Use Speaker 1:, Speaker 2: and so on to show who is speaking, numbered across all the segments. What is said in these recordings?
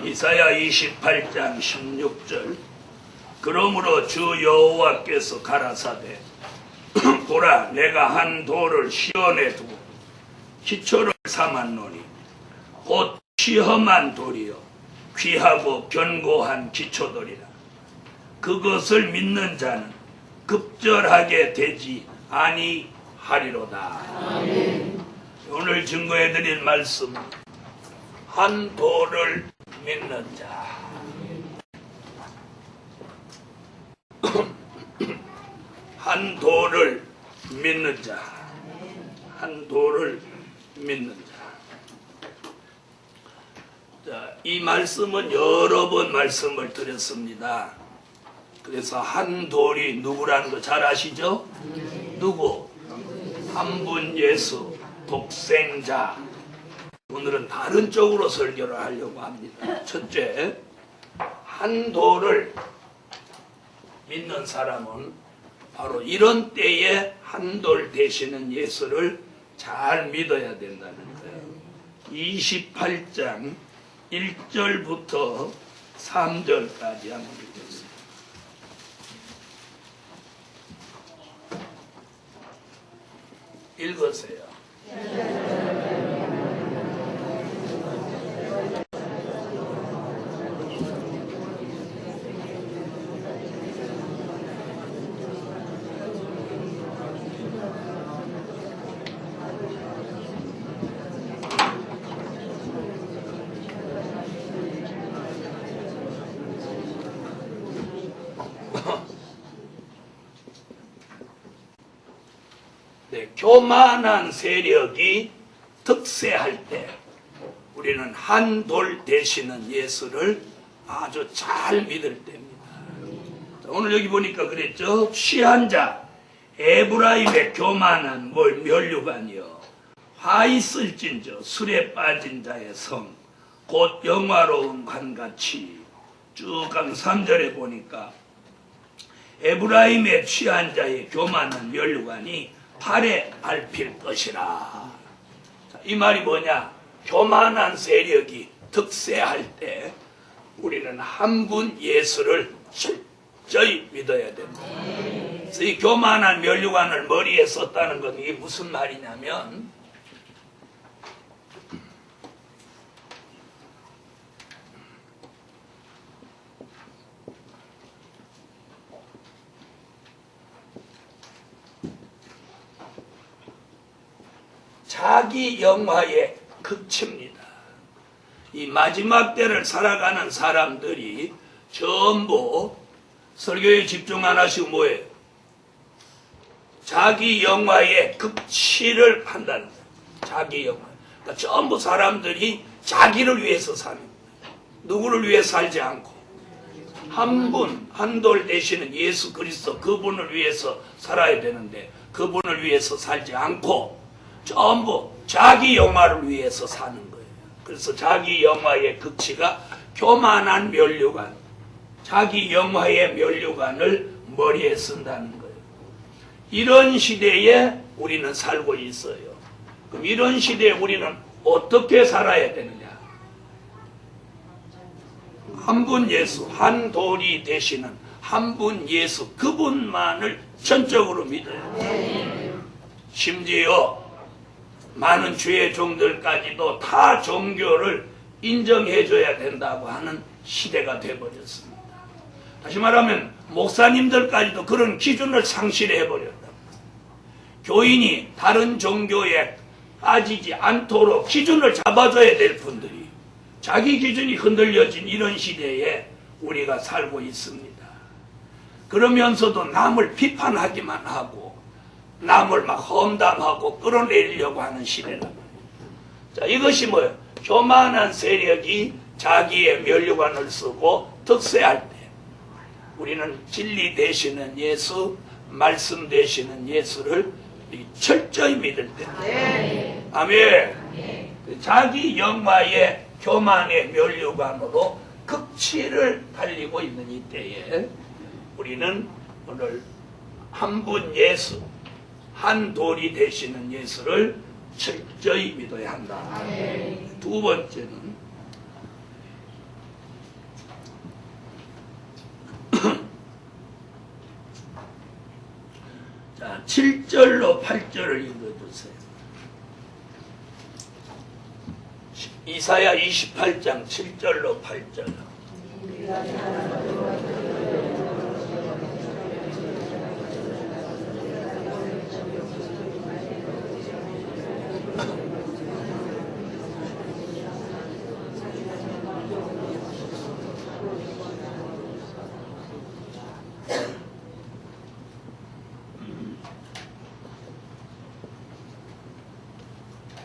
Speaker 1: 이사야 28장 16절. 그러므로 주 여호와께서 가라사대 보라, 내가 한 돌을 시온에 두고 기초를 삼았노니 곧 시험한 돌이요 귀하고 견고한 기초돌이라. 그것을 믿는 자는 급절하게 되지 아니하리로다. 아멘. 오늘 증거해드릴 말씀, 한 돌을 믿는 자. 한 돌을 믿는 자. 한 돌을 믿는 자. 자, 이 말씀은 여러 번 말씀을 드렸습니다. 그래서 한 돌이 누구라는 거 잘 아시죠? 누구? 한 분 예수, 독생자. 오늘은 다른 쪽으로 설교를 하려고 합니다. 첫째, 한 돌을 믿는 사람은 바로 이런 때에 한 돌 되시는 예수를 잘 믿어야 된다는 거예요. 28장 1절부터 3절까지 한번 읽겠습니다. 읽으세요. 네, 교만한 세력이 득세할 때 우리는 한 돌 되시는 예수를 아주 잘 믿을 때입니다. 오늘 여기 보니까 그랬죠. 취한 자, 에브라임의 교만한 멸류관이여, 화 있을진저 술에 빠진 자의 성, 곧 영화로운 관같이. 쭉 가면 3절에 보니까 에브라임의 취한 자의 교만한 멸류관이 팔에 밟힐 것이라. 자, 이 말이 뭐냐? 교만한 세력이 득세할 때 우리는 한 분 예수를 철저히 믿어야 됩니다. 그래서 이 교만한 멸류관을 머리에 썼다는 건 이게 무슨 말이냐면, 자기 영화의 극치입니다. 이 마지막 때를 살아가는 사람들이 전부 설교에 집중 안 하시고 뭐예요? 자기 영화의 극치를 한다는 거예요. 자기 영화. 그러니까 전부 사람들이 자기를 위해서 사는 거예요. 누구를 위해 살지 않고 한 분, 한 돌 되시는 예수 그리스도, 그분을 위해서 살아야 되는데 그분을 위해서 살지 않고 전부 자기 영화를 위해서 사는 거예요. 그래서 자기 영화의 극치가 교만한 멸류관, 자기 영화의 멸류관을 머리에 쓴다는 거예요. 이런 시대에 우리는 살고 있어요. 그럼 이런 시대에 우리는 어떻게 살아야 되느냐? 한 분 예수, 한 돌이 되시는 한 분 예수, 그분만을 전적으로 믿어야 돼요. 심지어 많은 주의 종들까지도 타 종교를 인정해줘야 된다고 하는 시대가 되어버렸습니다. 다시 말하면 목사님들까지도 그런 기준을 상실해버렸다. 교인이 다른 종교에 빠지지 않도록 기준을 잡아줘야 될 분들이 자기 기준이 흔들려진 이런 시대에 우리가 살고 있습니다. 그러면서도 남을 비판하기만 하고 남을 막 험담하고 끌어내리려고 하는 시대란 말이에요. 자, 이것이 뭐예요? 교만한 세력이 자기의 멸류관을 쓰고 득세할 때 우리는 진리 되시는 예수, 말씀 되시는 예수를 철저히 믿을 때. 네. 아멘. 네. 자기 영화의 교만의 멸류관으로 극치를 달리고 있는 이때에 우리는 오늘 한 분 예수, 한 돌이 되시는 예수를 철저히 믿어야 한다. 두 번째는 7절로 8절을 읽어주세요. 이사야 28장 7절로 8절.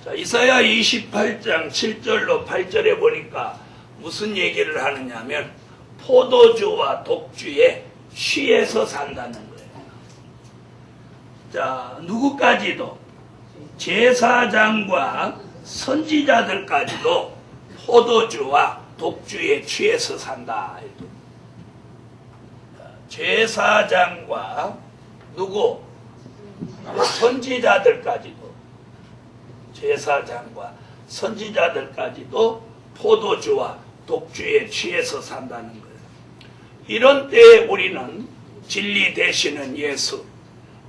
Speaker 1: 자, 이사야 28장 7절로 8절에 보니까 무슨 얘기를 하느냐면 포도주와 독주에 취해서 산다는 거예요. 자, 누구까지도 제사장과 선지자들까지도 포도주와 독주에 취해서 산다. 제사장과 누구? 선지자들까지도 제사장과 선지자들까지도 포도주와 독주에 취해서 산다는 거예요. 이런 때에 우리는 진리 되시는 예수,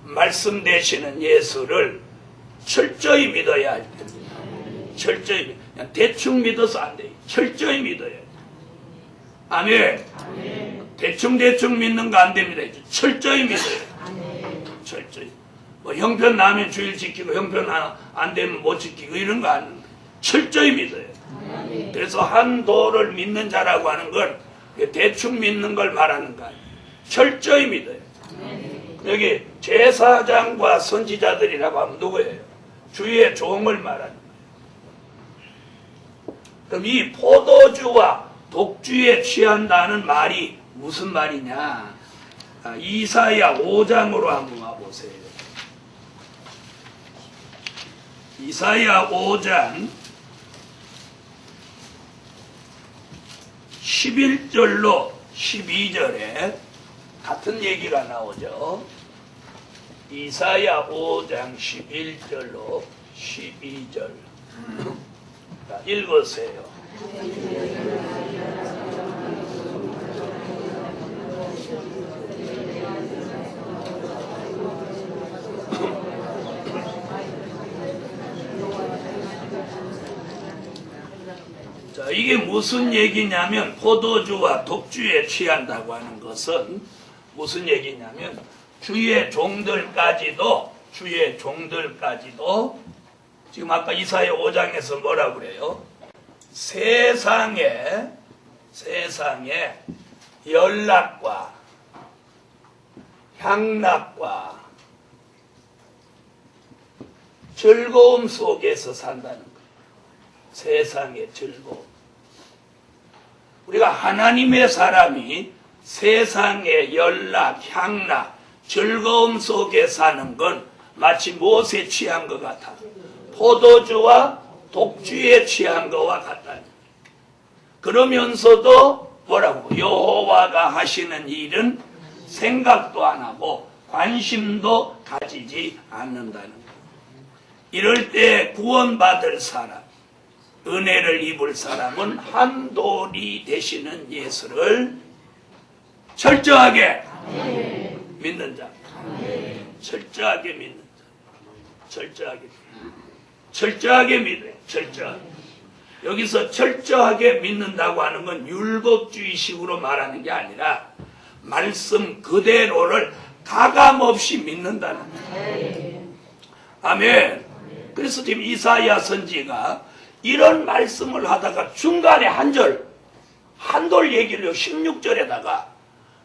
Speaker 1: 말씀 되시는 예수를 철저히 믿어야 할 겁니다. 철저히, 그냥 대충 믿어서 안 돼요. 철저히 믿어야 돼요. 아멘. 대충 믿는 거 안 됩니다. 철저히 믿어야 돼요. 철저히. 뭐 형편 나면 주일 지키고 형편 안 되면 못 지키고 이런 거 아닙니다. 철저히 믿어요. 그래서 한 도를 믿는 자라고 하는 건 대충 믿는 걸 말하는 거 아니에요. 철저히 믿어요. 여기 제사장과 선지자들이라고 하면 누구예요? 주의 종을 말하는 거예요. 그럼 이 포도주와 독주에 취한다는 말이 무슨 말이냐? 이사야 5장으로 한번 와보세요. 이사야 5장 11절로 12절에 같은 얘기가 나오죠. 이사야 5장 11절로 12절. 자, 읽으세요. 자, 이게 무슨 얘기냐면 포도주와 독주에 취한다고 하는 것은 무슨 얘기냐면 주의 종들까지도 지금 아까 이사야 5장에서 뭐라고 그래요? 세상에 연락과 향락과 즐거움 속에서 산다는 거예요. 세상의 즐거움. 우리가 하나님의 사람이 세상의 연락, 향락, 즐거움 속에 사는 건 마치 무엇에 취한 것 같아? 포도주와 독주에 취한 것과 같다. 그러면서도 뭐라고? 여호와가 하시는 일은 생각도 안 하고 관심도 가지지 않는다는 거예요. 이럴 때 구원받을 사람, 은혜를 입을 사람은 한돌이 되시는 예수를 철저하게 믿는 자. 철저하게 믿는 자. 철저하게 믿어요. 철저하게. 여기서 철저하게 믿는다고 하는 건 율법주의식으로 말하는 게 아니라 말씀 그대로를 가감없이 믿는다는 거예요. 아멘. 그래서 지금 이사야 선지가 이런 말씀을 하다가 중간에 한돌 얘기를 16절에다가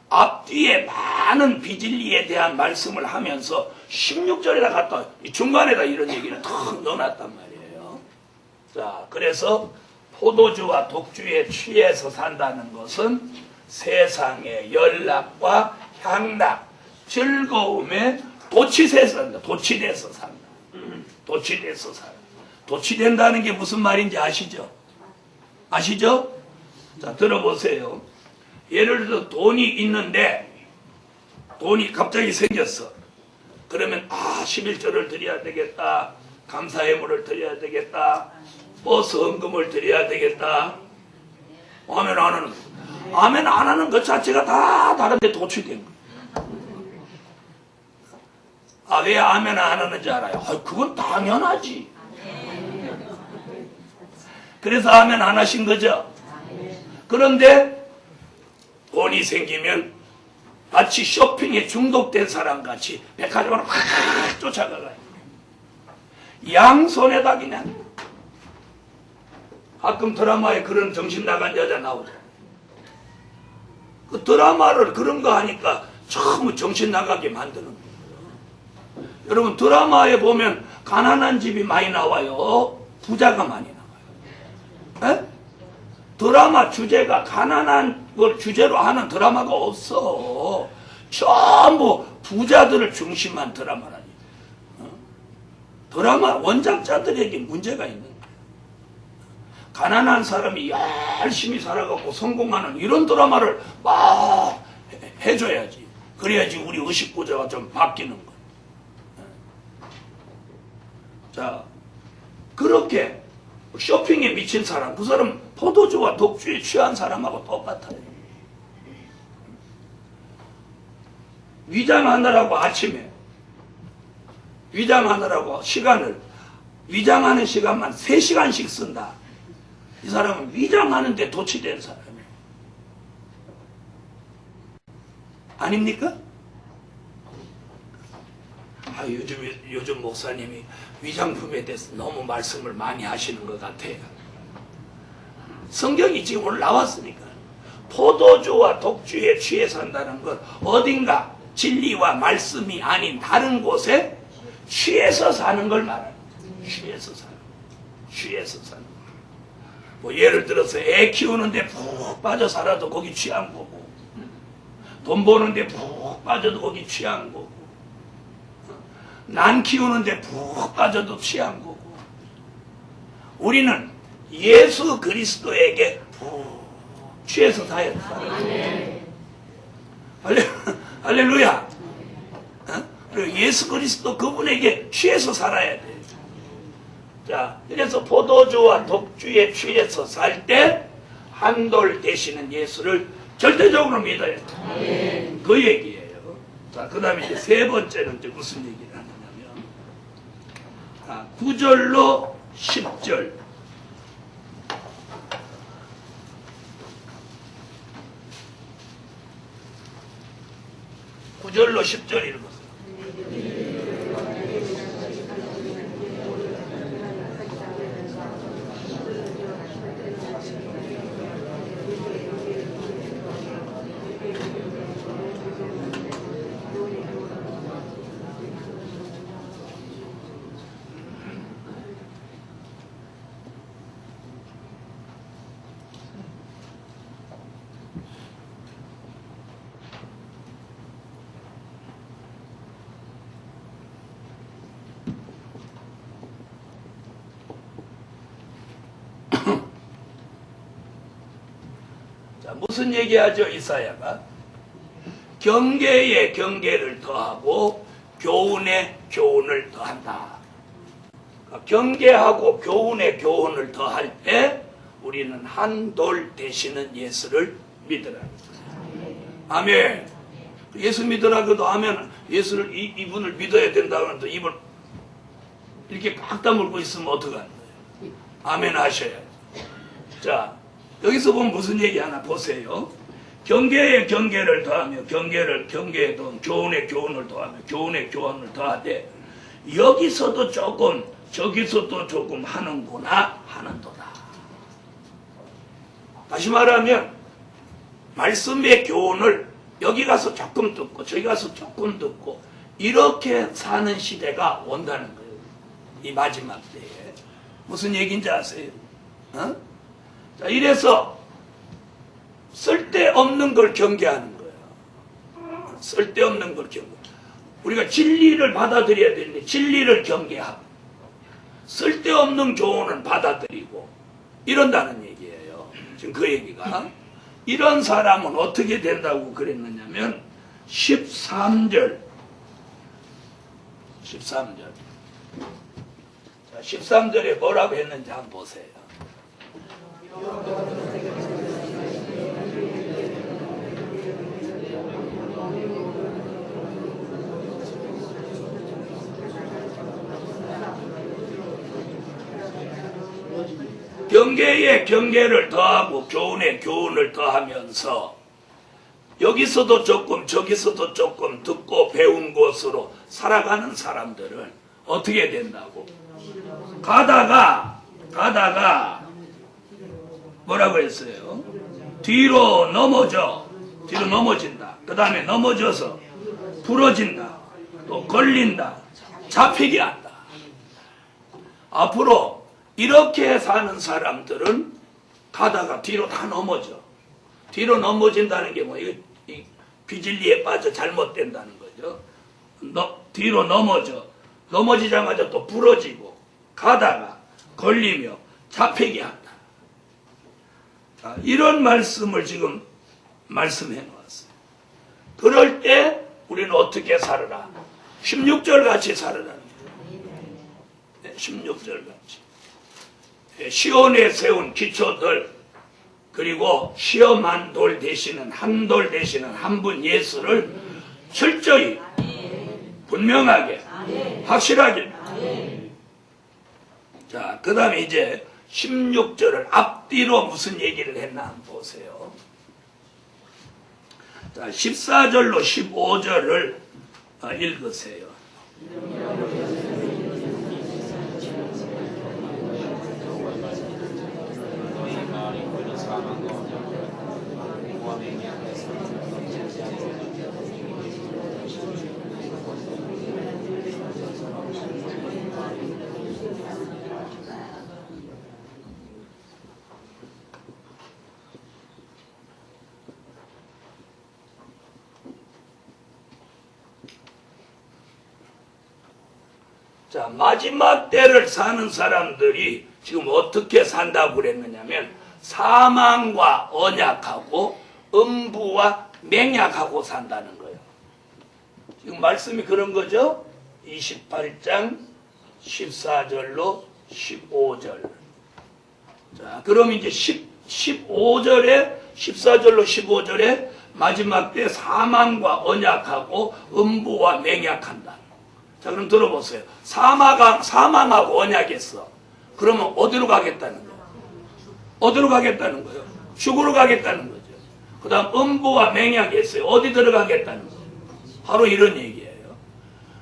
Speaker 1: 앞뒤에 많은 비진리에 대한 말씀을 하면서 16절에다 갖다 중간에다 이런 얘기를 탁 넣어놨단 말이에요. 자, 그래서 포도주와 독주에 취해서 산다는 것은 세상의 연락과 향락, 즐거움에 도취돼서 산다. 도취돼서 산다. 도취돼서 산다. 도취된다는 게 무슨 말인지 아시죠? 아시죠? 자, 들어보세요. 예를 들어 돈이 있는데 돈이 갑자기 생겼어. 그러면 11조를 드려야 되겠다. 감사예물을 드려야 되겠다. 버스 헌금을 드려야 되겠다. 아멘 안 하는 거. 아멘 안 하는 것 자체가 다 다른데 도취된 거. 아, 왜 아멘 안 하는지 알아요? 아, 그건 당연하지. 그래서 아멘 안 하신 거죠? 그런데 돈이 생기면 마치 쇼핑에 중독된 사람 같이 백화점으로 확 쫓아가요. 양손에다 그냥. 가끔 드라마에 그런 정신 나간 여자 나오죠. 그 드라마를 그런 거 하니까 전부 정신 나가게 만드는 거예요. 여러분, 드라마에 보면 가난한 집이 많이 나와요? 부자가 많이 나와요? 에? 드라마 주제가 가난한 걸 주제로 하는 드라마가 없어. 전부 부자들을 중심한 드라마라니. 드라마 원작자들에게 문제가 있는 거예요. 가난한 사람이 열심히 살아가고 성공하는 이런 드라마를 막 해줘야지. 그래야지 우리 의식구조가 좀 바뀌는 거예요. 자, 그렇게 쇼핑에 미친 사람, 그 사람 포도주와 독주에 취한 사람하고 똑같아요. 위장하느라고 아침에 위장하느라고 위장하는 시간만 3시간씩 쓴다. 이 사람은 위장하는데 도취된 사람이에요. 아닙니까? 아, 요즘 목사님이 위장품에 대해서 너무 말씀을 많이 하시는 것 같아요. 성경이 지금 오늘 나왔으니까. 포도주와 독주에 취해 산다는 건 어딘가 진리와 말씀이 아닌 다른 곳에 취해서 사는 걸 말하는 거예요. 취해서 사는 거예요. 뭐 예를 들어서 애 키우는데 푹 빠져 살아도 거기 취한 거고, 돈 버는데 푹 빠져도 거기 취한 거고, 난 키우는데 푹 빠져도 취한 거고, 우리는 예수 그리스도에게 푹 취해서 살아야 돼. 할렐루야. 그리고 예수 그리스도 그분에게 취해서 살아야 돼. 자, 그래서 포도주와 독주에 취해서 살 때 한돌 되시는 예수를 절대적으로 믿어야 돼. 그 얘기예요. 자, 그 다음에 이제 세 번째는 이제 무슨 얘기를 하느냐면, 9절로 10절. 9절로 10절 읽어보세요. 자, 무슨 얘기하죠, 이사야가? 경계에 경계를 더하고 교훈에 교훈을 더한다. 경계하고 교훈에 교훈을 더할 때 우리는 한돌 되시는 예수를 믿으라. 아멘. 예수 믿으라고도 하면 예수를 이분을 믿어야 된다고 하는데 입을 이렇게 꽉 다물고 있으면 어떡하는 거예요? 아멘 하셔야죠. 자, 여기서 보면 무슨 얘기 하나 보세요. 경계에 경계를 더하며 경계에 더하면 교훈에 교훈을 더하며 교훈에 교훈을 더하되 여기서도 조금 저기서도 조금 하는구나 하는도다. 다시 말하면 말씀의 교훈을 여기 가서 조금 듣고 저기 가서 조금 듣고 이렇게 사는 시대가 온다는 거예요. 이 마지막 때에. 무슨 얘기인지 아세요? 어? 자, 이래서 쓸데없는 걸 경계하는 거예요. 쓸데없는 걸 경계. 우리가 진리를 받아들여야 되는데 진리를 경계하고 쓸데없는 교훈은 받아들이고 이런다는 얘기예요. 지금 그 얘기가. 이런 사람은 어떻게 된다고 그랬느냐면 13절. 자, 13절에 뭐라고 했는지 한번 보세요. 경계에 경계를 더하고 교훈에 교훈을 더하면서 여기서도 조금 저기서도 조금 듣고 배운 것으로 살아가는 사람들은 어떻게 된다고? 가다가 뭐라고 했어요? 뒤로 넘어진다. 그 다음에 넘어져서 부러진다. 또 걸린다. 잡히게 한다. 앞으로 이렇게 사는 사람들은 가다가 뒤로 다 넘어져. 뒤로 넘어진다는 게 뭐, 이 비진리에 빠져 잘못된다는 거죠. 뒤로 넘어지자마자 또 부러지고, 가다가 걸리며 잡히게 한다. 자, 이런 말씀을 지금 말씀해 놓았어요. 그럴 때 우리는 어떻게 살아라? 16절 같이 살아라는 거예요. 네, 16절 같이. 시온에 세운 기초들, 그리고 시험한 돌 되시는 한 돌 되시는 한 분 예수를 철저히 분명하게 확실하게. 자, 그 다음에 이제 16절을 앞뒤로 무슨 얘기를 했나 한번 보세요. 자, 14절로 15절을 읽으세요. 자, 마지막 때를 사는 사람들이 지금 어떻게 산다고 그랬느냐면 사망과 언약하고 음부와 맹약하고 산다는 거예요. 지금 말씀이 그런 거죠. 28장 14절로 15절. 자, 그럼 이제 15절에 14절로 15절에 마지막 때 사망과 언약하고 음부와 맹약한다. 자, 그럼 들어보세요. 사망하고 언약했어. 그러면 어디로 가겠다는 거예요? 어디로 가겠다는 거예요? 죽으러 가겠다는 거죠. 그 다음 음부와 맹약했어요. 어디 들어가겠다는 거예요? 바로 이런 얘기예요.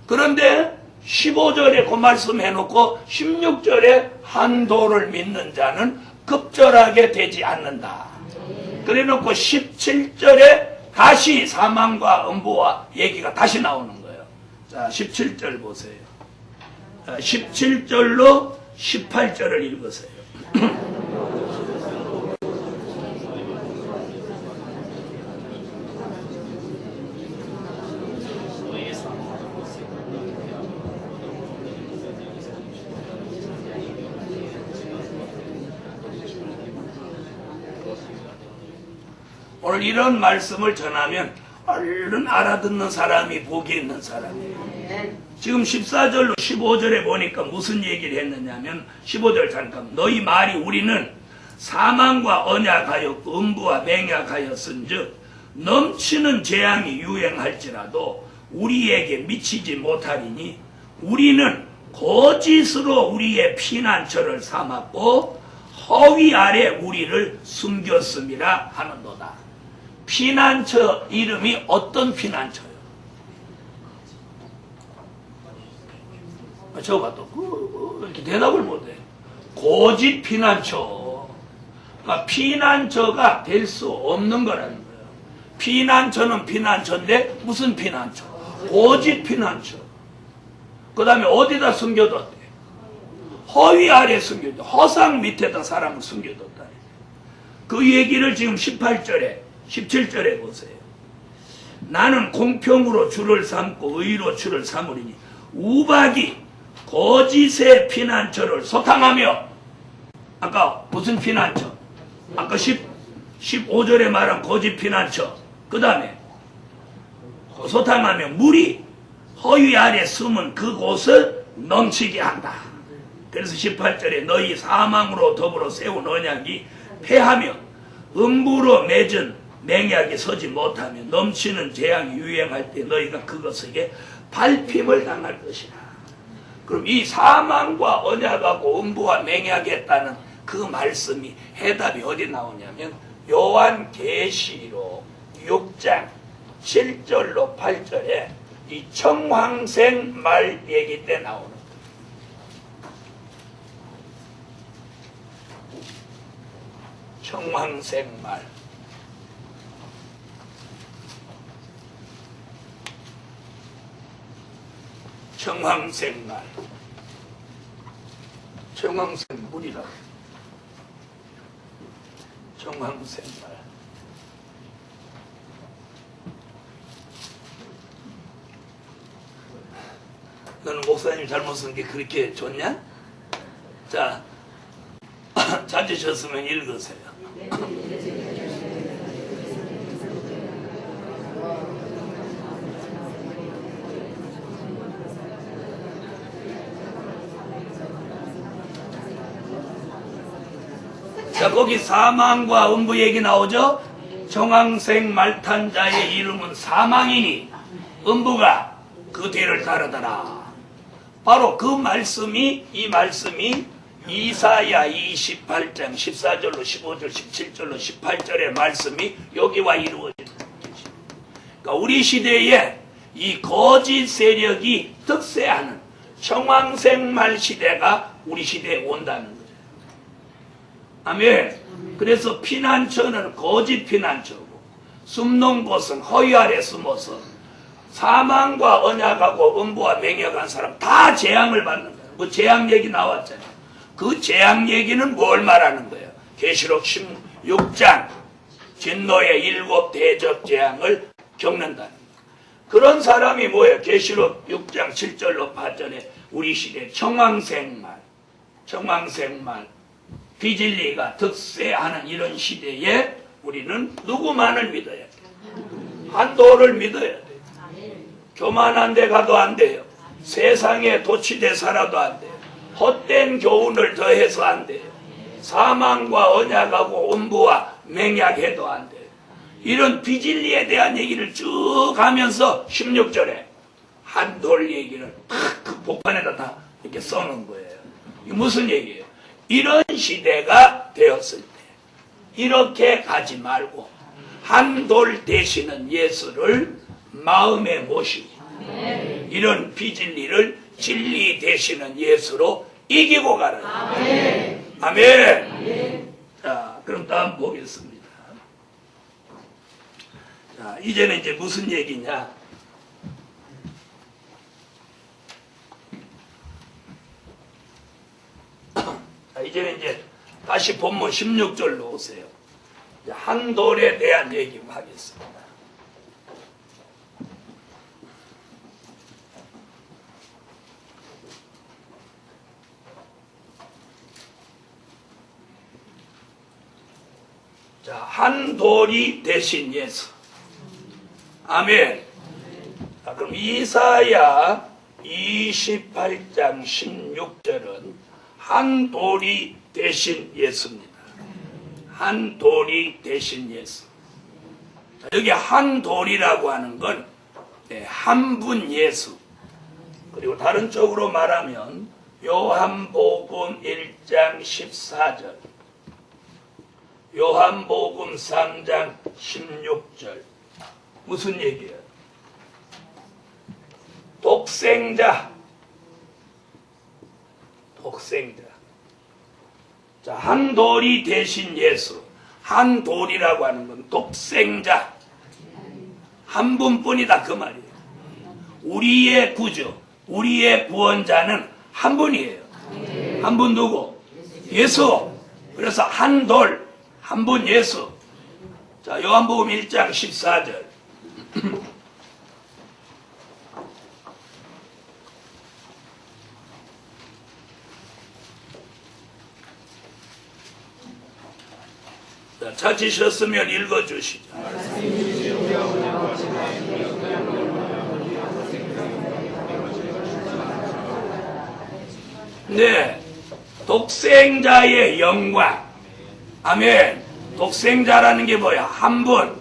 Speaker 1: 그런데 15절에 그 말씀 해놓고 16절에 한 도를 믿는 자는 급절하게 되지 않는다. 그래 놓고 17절에 다시 사망과 음부와 얘기가 다시 나오는 거예요. 자, 17절 보세요. 17절로 18절을 읽으세요. 오늘 이런 말씀을 전하면 얼른 알아듣는 사람이 복이 있는 사람이에요. 지금 14절로 15절에 보니까 무슨 얘기를 했느냐면 15절 잠깐, 너희 말이 우리는 사망과 언약하여 음부와 맹약하였은즉 넘치는 재앙이 유행할지라도 우리에게 미치지 못하리니 우리는 거짓으로 우리의 피난처를 삼았고 허위 아래 우리를 숨겼음이라 하는도다. 피난처 이름이 어떤 피난처예요? 저가 또 이렇게 대답을 못해. 고집 피난처. 그러니까 피난처가 될 수 없는 거라는 거예요. 피난처는 피난처인데 무슨 피난처? 고집 피난처. 그 다음에 어디다 숨겨뒀대? 허위 아래 숨겨뒀대. 허상 밑에다 사람을 숨겨뒀다. 그 얘기를 지금 18절에 17절에 보세요. 나는 공평으로 주를 삼고 의로 주를 삼으리니 우박이 거짓의 피난처를 소탕하며, 아까 무슨 피난처? 아까 15절에 말한 거짓 피난처. 그 다음에 소탕하며 물이 허위 아래 숨은 그곳을 넘치게 한다. 그래서 18절에 너희 사망으로 더불어 세운 언약이 패하며 음부로 맺은 맹약이 서지 못하며 넘치는 재앙이 유행할 때 너희가 그것에게 밟힘을 당할 것이라. 그럼 이 사망과 언약하고 음부와 맹약했다는 그 그 말씀이 해답이 어디 나오냐면 요한계시록 6장 7절로 8절에 이 청황생 말 얘기 때 나오는 거예요. 청황생 말. 청황생말. 청황생물이라고. 청황생말. 너는 목사님 잘못 쓴 게 그렇게 좋냐? 자, 찾으셨으면 읽으세요. 자, 거기 사망과 음부 얘기 나오죠? 청황생 말탄자의 이름은 사망이니 음부가 그 뒤를 따르더라. 바로 그 말씀이, 이 말씀이 이사야 28장 14절로 15절 17절로 18절의 말씀이 여기와 이루어지는 것이죠. 그러니까 우리 시대에 이 거짓 세력이 득세하는 청황생말 시대가 우리 시대에 온다는 거예요. 아멘. 그래서 피난처는 거짓 피난처고 숨는 곳은 허위 아래 숨어서 사망과 언약하고 음부와 맹약한 사람 다 재앙을 받는 거예요. 뭐 재앙 얘기 나왔잖아요. 그 재앙 얘기는 뭘 말하는 거예요? 계시록 16장 진노의 7 대적 재앙을 겪는다는 거예요. 그런 사람이 뭐예요? 계시록 6장 7절로 8절에 우리 시대 청황생말 비진리가 득세하는 이런 시대에 우리는 누구만을 믿어야 돼요? 한도를 믿어야 돼요. 교만한 데 가도 안 돼요. 세상에 도취돼 살아도 안 돼요. 헛된 교훈을 더해서 안 돼요. 사망과 언약하고 음부와 맹약해도 안 돼요. 이런 비진리에 대한 얘기를 쭉 하면서 16절에 한돌 얘기를 탁 그 복판에다 다 이렇게 써놓은 거예요. 이게 무슨 얘기예요? 이런 시대가 되었을 때 이렇게 가지 말고 한돌 되시는 예수를 마음에 모시고 이런 비진리를 진리 되시는 예수로 이기고 가라. 아멘. 아멘. 자, 그럼 다음 보겠습니다. 자, 이제는 이제 무슨 얘기냐? 자, 이제는 이제 다시 본문 16절로 오세요. 한돌에 대한 얘기 하겠습니다. 자, 한돌이 되신 예수. 아멘. 자, 그럼 이사야 28장 16절은 한돌이 되신 예수입니다. 한돌이 되신 예수. 자, 여기 한돌이라고 하는 건 한 분 예수. 그리고 다른 쪽으로 말하면 요한복음 1장 14절, 요한복음 3장 16절. 무슨 얘기예요? 독생자. 자, 한돌이 되신 예수. 한돌이라고 하는 건 독생자. 한 분뿐이다 그 말이에요. 우리의 구주, 우리의 구원자는 한 분이에요. 한 분 누구? 예수. 그래서 한돌, 한 분 예수. 자, 요한복음 1장 14절. 자, 찾으셨으면 읽어주시죠. 네, 독생자의 영광. 아멘. 독생자라는 게 뭐야? 한 분.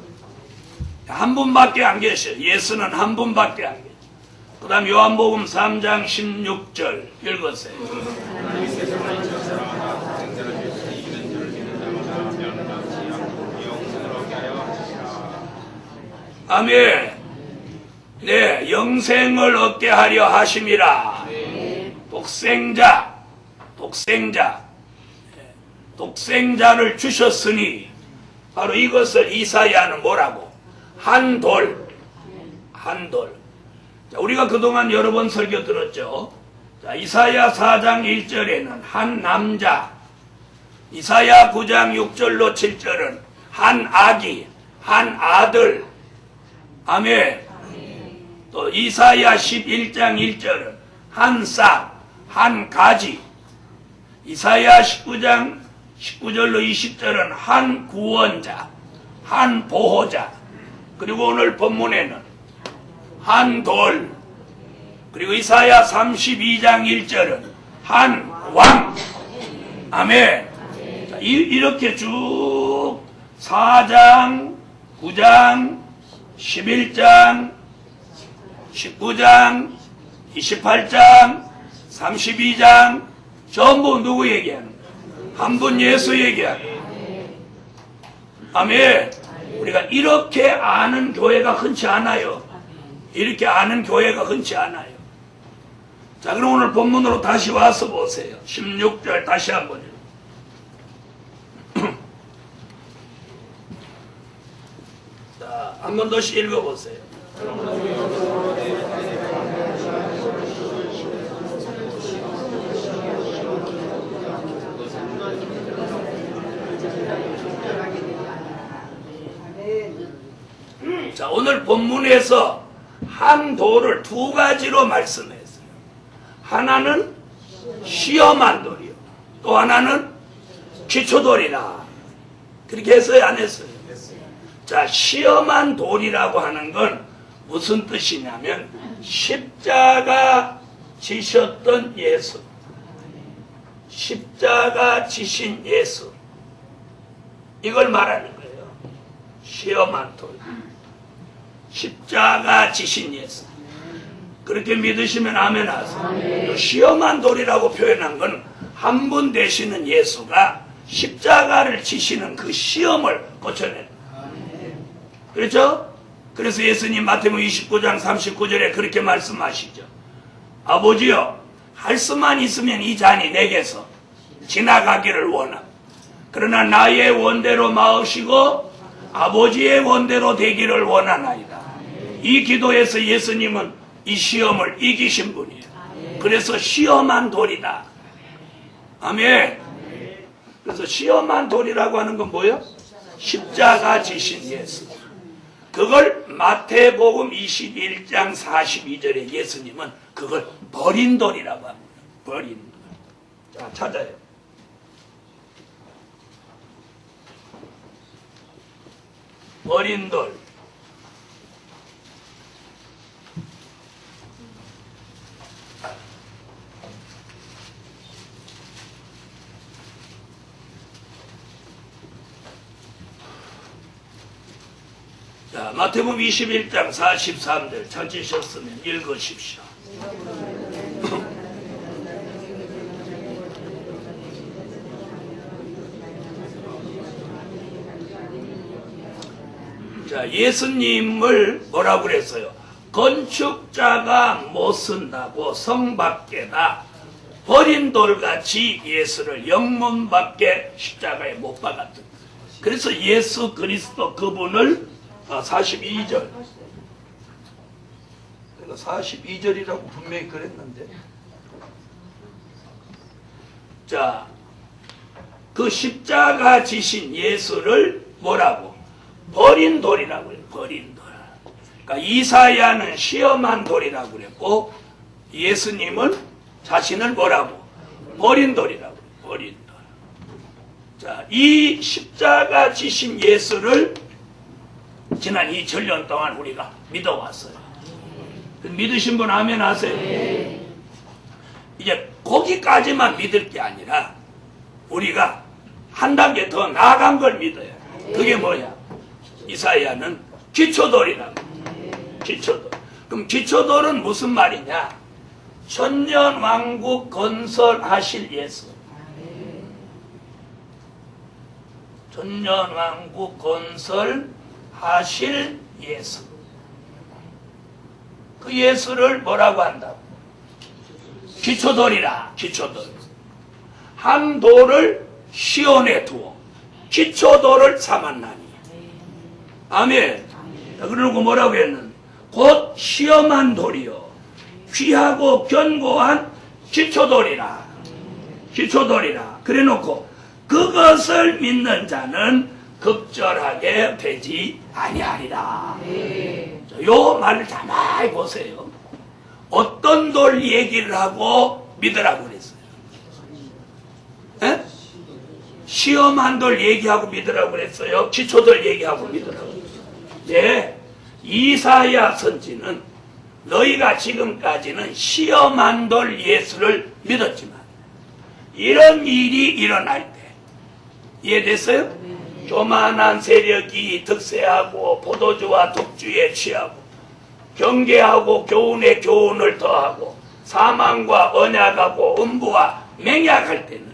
Speaker 1: 한 분밖에 안 계셔. 예수는 한 분밖에 안 계셔. 그 다음 요한복음 3장 16절 읽으세요. 아멘. 네, 영생을 얻게 하려 하심이라. 독생자를 주셨으니 바로 이것을 이사야는 뭐라고? 한돌. 자, 우리가 그동안 여러 번 설교 들었죠. 자, 이사야 4장 1절에는 한 남자, 이사야 9장 6절로 7절은 한 아기, 한 아들. 아멘. 또 이사야 11장 1절은 한 싹, 한 가지. 이사야 19장 19절로 20절은 한 구원자, 한 보호자. 그리고 오늘 본문에는 한 돌. 그리고 이사야 32장 1절은 한 왕. 아멘. 자, 이렇게 쭉 4장, 9장, 11장, 19장, 28장, 32장 전부 누구 얘기하는 거예요? 한 분 예수 얘기하는 거예요. 아멘. 우리가 이렇게 아는 교회가 흔치 않아요. 이렇게 아는 교회가 흔치 않아요. 자, 그럼 오늘 본문으로 다시 와서 보세요. 16절 다시 한번. 자, 한 번 더씩 읽어보세요. 자, 오늘 본문에서 한 돌을 두 가지로 말씀했어요. 하나는 시험한 돌이요. 또 하나는 기초돌이라. 그렇게 했어요, 안 했어요? 자, 시험한 돌이라고 하는 건 무슨 뜻이냐면 십자가 지셨던 예수. 십자가 지신 예수. 이걸 말하는 거예요. 시험한 돌. 십자가 지신 예수. 그렇게 믿으시면 아멘 하세요. 시험한 돌이라고 표현한 건 한 분 되시는 예수가 십자가를 지시는 그 시험을 고쳐내는 거예요. 그렇죠? 그래서 예수님 마태복음 29장 39절에 그렇게 말씀하시죠. 아버지여, 할 수만 있으면 이 잔이 내게서 지나가기를 원함. 그러나 나의 원대로 마으시고 아버지의 원대로 되기를 원하나이다. 이 기도에서 예수님은 이 시험을 이기신 분이에요. 그래서 시험한 돌이다. 아멘. 그래서 시험한 돌이라고 하는 건 뭐예요? 십자가 지신 예수. 그걸 마태복음 21장 42절에 예수님은 그걸 버린 돌이라고 합니다. 버린 돌. 자, 찾아요. 버린 돌. 자, 마태복음 21장 43절 찾으셨으면 읽으십시오. 자, 예수님을 뭐라고 그랬어요? 건축자가 못 쓴다고 성 밖에다 버린 돌같이 예수를 영문 밖에 십자가에 못 박았던. 그래서 예수 그리스도 그분을 42절. 내가 42절이라고 분명히 그랬는데. 자, 그 십자가 지신 예수를 뭐라고? 버린 돌이라고 해요. 버린 돌. 그러니까 이사야는 시험한 돌이라고 그랬고 예수님은 자신을 뭐라고? 버린 돌이라고 해요. 버린 돌. 자, 이 십자가 지신 예수를 지난 2000년 동안 우리가 믿어왔어요. 믿으신 분 아멘 하세요. 이제 거기까지만 믿을 게 아니라 우리가 한 단계 더 나아간 걸 믿어요. 그게 뭐야? 이사야는 기초돌이라고. 기초돌. 그럼 기초돌은 무슨 말이냐? 천년왕국 건설하실 예수. 천년왕국 건설하실 예수. 그 예수를 뭐라고 한다고? 기초돌이라. 기초돌. 한 돌을 시온에 두어 기초돌을 삼았나니. 아멘. 그러고 뭐라고 했는? 곧 시험한 돌이요 귀하고 견고한 기초돌이라. 기초돌이라. 그래 놓고 그것을 믿는 자는 급절하게 되지 아니하리라. 요 말을 가만히 보세요. 어떤 돌 얘기를 하고 믿으라고 그랬어요? 에? 시험한 돌 얘기하고 믿으라고 그랬어요? 기초돌 얘기하고 믿으라고. 네. 이사야 선지는 너희가 지금까지는 시험한 돌 예수를 믿었지만 이런 일이 일어날 때 이해됐어요? 교만한 세력이 득세하고 포도주와 독주에 취하고 경계하고 교훈에 교훈을 더하고 사망과 언약하고 음부와 맹약할 때는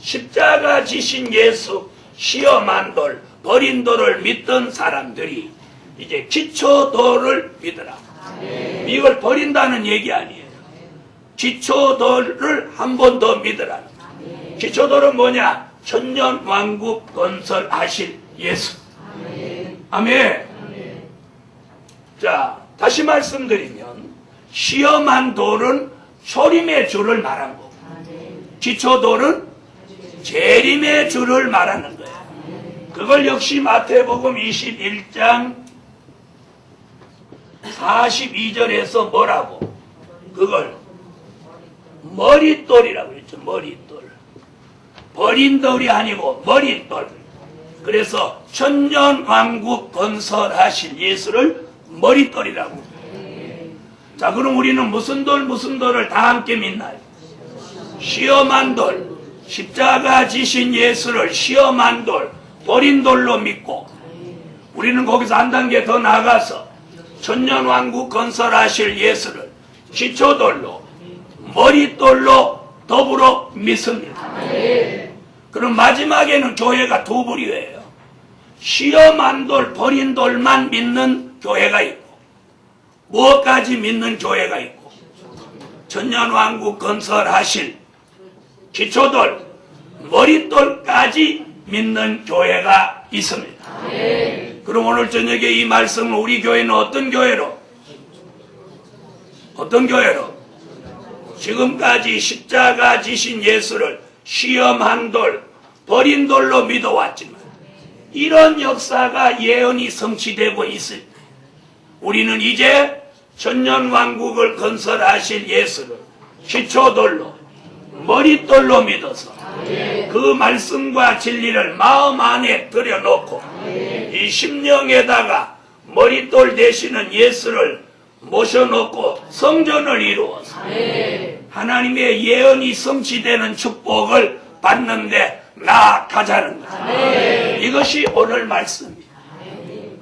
Speaker 1: 십자가 지신 예수 시험한 돌 버린 돌을 믿던 사람들이 이제 기초돌을 믿으라. 이걸 버린다는 얘기 아니에요. 기초돌을 한 번 더 믿으라. 기초돌은 뭐냐? 천년왕국 건설하실 예수. 아멘. 자, 다시 말씀드리면 시험한 돌은 초림의 주를 말한 거고 기초돌은 재림의 주를 말하는 거예요. 그걸 역시 마태복음 21장 42절에서 뭐라고? 그걸 머릿돌이라고 그랬죠. 머릿돌. 버린 돌이 아니고 머릿돌. 그래서 천년왕국 건설하신 예수를 머릿돌이라고. 자, 그럼 우리는 무슨 돌을 다 함께 믿나요? 시험한 돌, 십자가 지신 예수를 시험한 돌, 버린 돌로 믿고, 우리는 거기서 한 단계 더 나가서 천년왕국 건설하실 예수를 기초돌로, 머릿돌로 더불어 믿습니다. 그럼 마지막에는 교회가 두 부류예요. 시험한 돌, 버린 돌만 믿는 교회가 있고, 무엇까지 믿는 교회가 있고, 천년왕국 건설하실 기초돌, 머릿돌까지 믿는 교회가 있습니다. 그럼 오늘 저녁에 이 말씀은 우리 교회는 어떤 교회로? 어떤 교회로? 지금까지 십자가 지신 예수를 시험한 돌, 버린 돌로 믿어왔지만 이런 역사가 예언이 성취되고 있을 때 우리는 이제 천년왕국을 건설하실 예수를 기초돌로, 머릿돌로 믿어서 그 말씀과 진리를 마음 안에 들여놓고 이 심령에다가 머릿돌 되시는 예수를 모셔놓고 성전을 이루어서 하나님의 예언이 성취되는 축복을 받는데 나아가자는 거예요. 이것이 오늘 말씀입니다.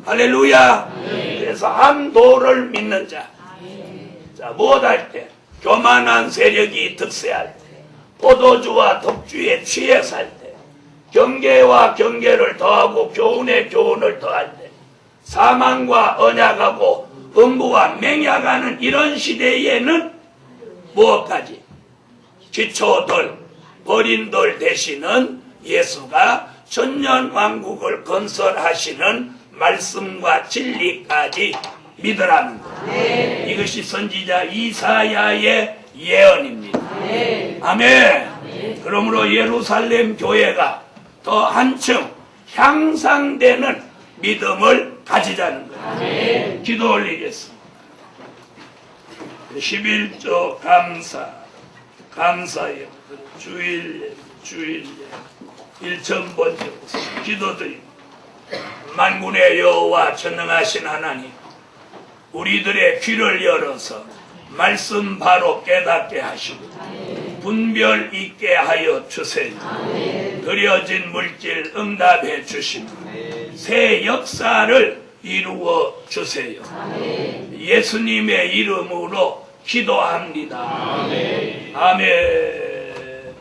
Speaker 1: 할렐루야. 그래서 한 도를 믿는 자, 무엇할 때? 교만한 세력이 득세할 때, 포도주와 독주에 취해 살 때, 경계와 경계를 더하고 교훈에 교훈을 더할 때, 사망과 언약하고 음부와 맹약하는 이런 시대에는 무엇까지? 기초돌, 버린 돌 되시는 예수가 천년왕국을 건설하시는 말씀과 진리까지 믿으라는 거예요. 이것이 선지자 이사야의 예언입니다. 아멘. 그러므로 예루살렘 교회가 더 한층 향상되는 믿음을 가지자는 거예요. 기도 올리겠습니다. 11조 감사예요. 주일 1000번째 기도드립니다. 만군의 여호와 전능하신 하나님, 우리들의 귀를 열어서 말씀 바로 깨닫게 하시고 분별 있게 하여 주세요. 드려진 물질 응답해 주시고 새 역사를 이루어 주세요. 예수님의 이름으로 기도합니다. 아멘.